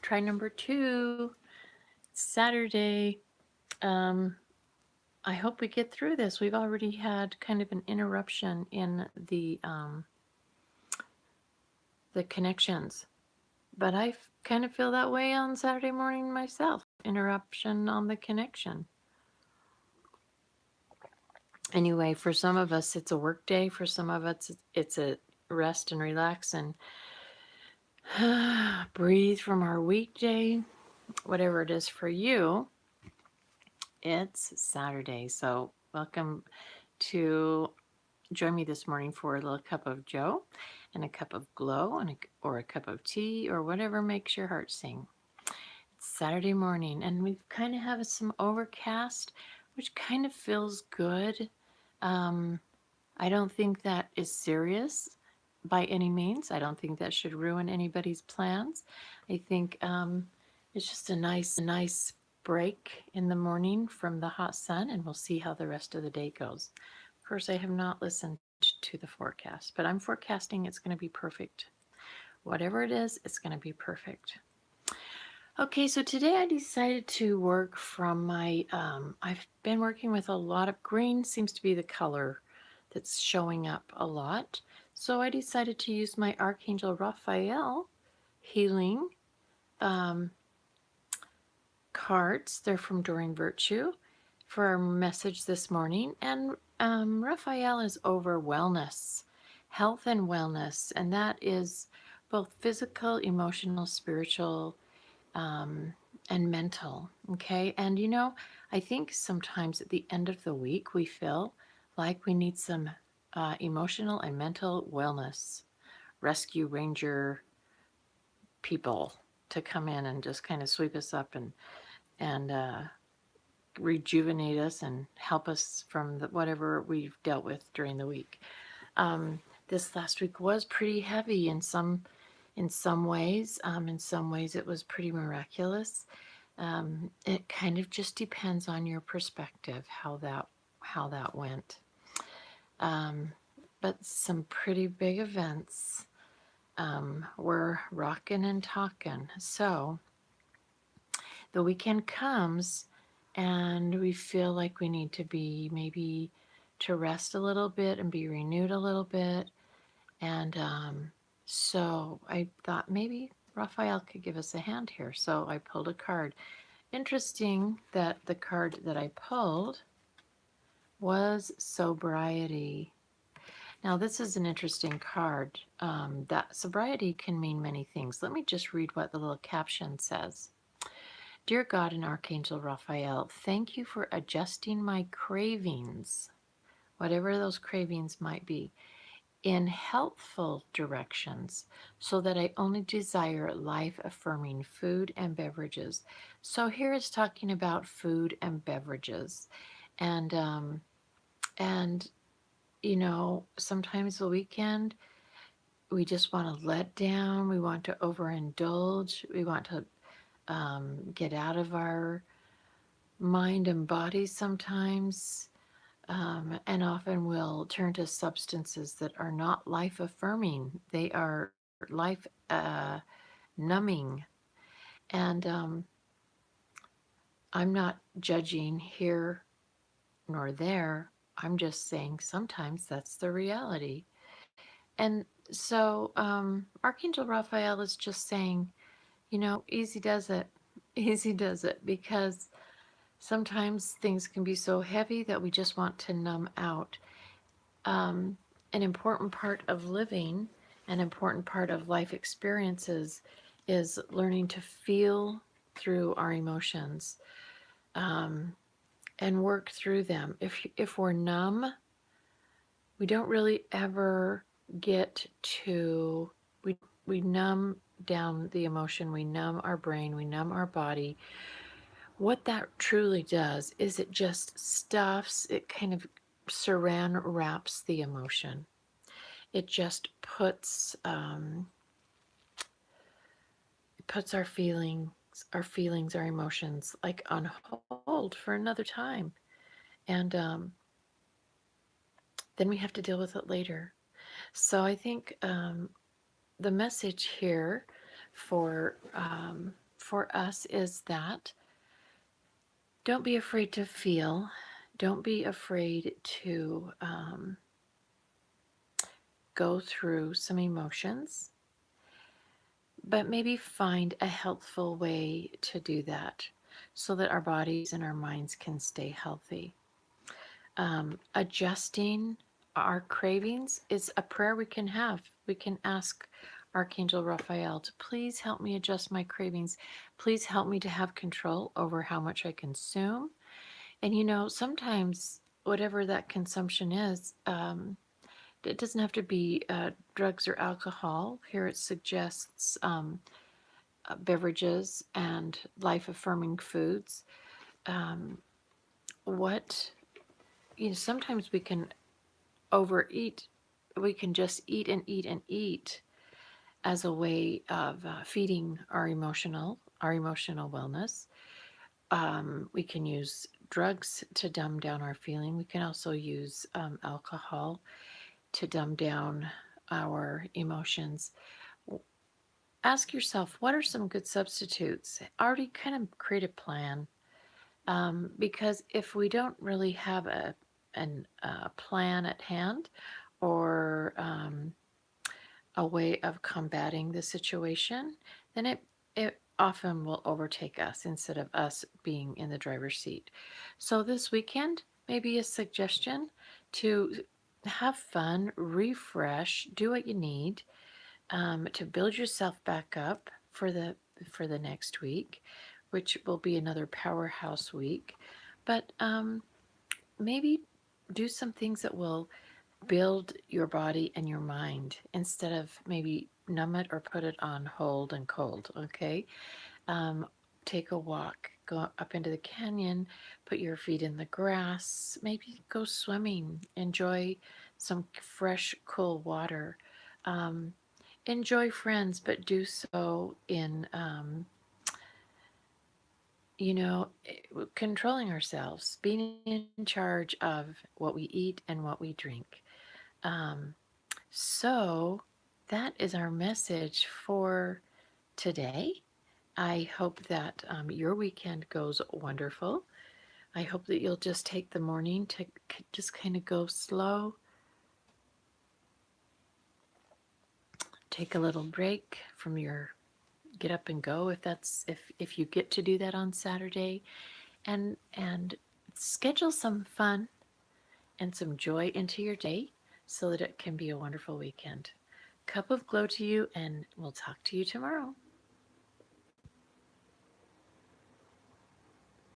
Try number 2. It's Saturday. Um, I hope we get through this. We've already had kind of an interruption in the connections, but kind of feel that way on Saturday morning myself. Interruption on the connection. Anyway, for some of us, it's a work day. For some of us, it's a rest and relax and breathe from our weekday. Whatever it is for you, it's Saturday. So, welcome to join me this morning for a little cup of Joe and a cup of glow or a cup of tea or whatever makes your heart sing. It's Saturday morning and we kind of have some overcast, which kind of feels good. I don't think that is serious by any means. I don't think that should ruin anybody's plans. I think it's just a nice break in the morning from the hot sun, and we'll see how the rest of the day goes. Of course, I have not listened to the forecast, but I'm forecasting it's going to be perfect. Whatever it is, it's going to be perfect. Okay, so today I decided to work from my, I've been working with a lot of green, seems to be the color that's showing up a lot. So I decided to use my Archangel Raphael healing cards. They're from Doreen Virtue for our message this morning. And Raphael is over wellness, health and wellness, and that is both physical, emotional, spiritual, and mental. Okay. And I think sometimes at the end of the week, we feel like we need some emotional and mental wellness rescue ranger people to come in and just kind of sweep us up and rejuvenate us and help us from whatever we've dealt with during the week. This last week was pretty heavy in some ways. In some ways, it was pretty miraculous. It kind of just depends on your perspective how that went. But some pretty big events were rockin' and talkin'. So the weekend comes and we feel like we need to be maybe to rest a little bit and be renewed a little bit. And so I thought maybe Raphael could give us a hand here. So I pulled a card. Interesting that the card that I pulled was sobriety. Now, this is an interesting card. That sobriety can mean many things. Let me just read what the little caption says. Dear God and Archangel Raphael, thank you for adjusting my cravings, whatever those cravings might be, in helpful directions so that I only desire life-affirming food and beverages. So here it's talking about food and beverages. And sometimes the weekend we just want to let down, we want to overindulge, we want to get out of our mind and body sometimes, and often we'll turn to substances that are not life affirming. They are life numbing. And I'm not judging here nor there. I'm just saying sometimes that's the reality. And so Archangel Raphael is just saying, easy does it. Easy does it, because sometimes things can be so heavy that we just want to numb out. An important part of living, an important part of life experiences is learning to feel through our emotions and work through them. If we're numb, we don't really ever get to, we numb down the emotion, we numb our brain, we numb our body. What that truly does is it just stuffs, it kind of saran wraps the emotion. It just puts our feelings, our emotions, like on hold for another time, and then we have to deal with it later. So I think the message here for us is that don't be afraid to feel. Don't be afraid to go through some emotions, but maybe find a healthful way to do that so that our bodies and our minds can stay healthy. Adjusting our cravings is a prayer we can have. We can ask Archangel Raphael to please help me adjust my cravings. Please help me to have control over how much I consume. And sometimes whatever that consumption is, it doesn't have to be drugs or alcohol. Here it suggests beverages and life affirming foods. Um, what, sometimes we can overeat. We can just eat and eat and eat as a way of feeding our emotional wellness. We can use drugs to dumb down our feeling. We can also use alcohol to dumb down our emotions. Ask yourself, what are some good substitutes? Already kind of create a plan. Because if we don't really have a plan at hand or a way of combating the situation, then it often will overtake us instead of us being in the driver's seat. So this weekend, maybe a suggestion to have fun, refresh, do what you need to build yourself back up for the next week, which will be another powerhouse week. But maybe do some things that will build your body and your mind instead of maybe numb it or put it on hold and cold. Okay, take a walk, go up into the canyon, put your feet in the grass, maybe go swimming, enjoy some fresh, cool water. Um, Enjoy friends, but do so in, controlling ourselves, being in charge of what we eat and what we drink. Um, so that is our message for today. I hope that your weekend goes wonderful. I hope that you'll just take the morning to just kind of go slow, take a little break from your get up and go if you get to do that on Saturday, and schedule some fun and some joy into your day so that it can be a wonderful weekend. Cup of glow to you, and we'll talk to you tomorrow.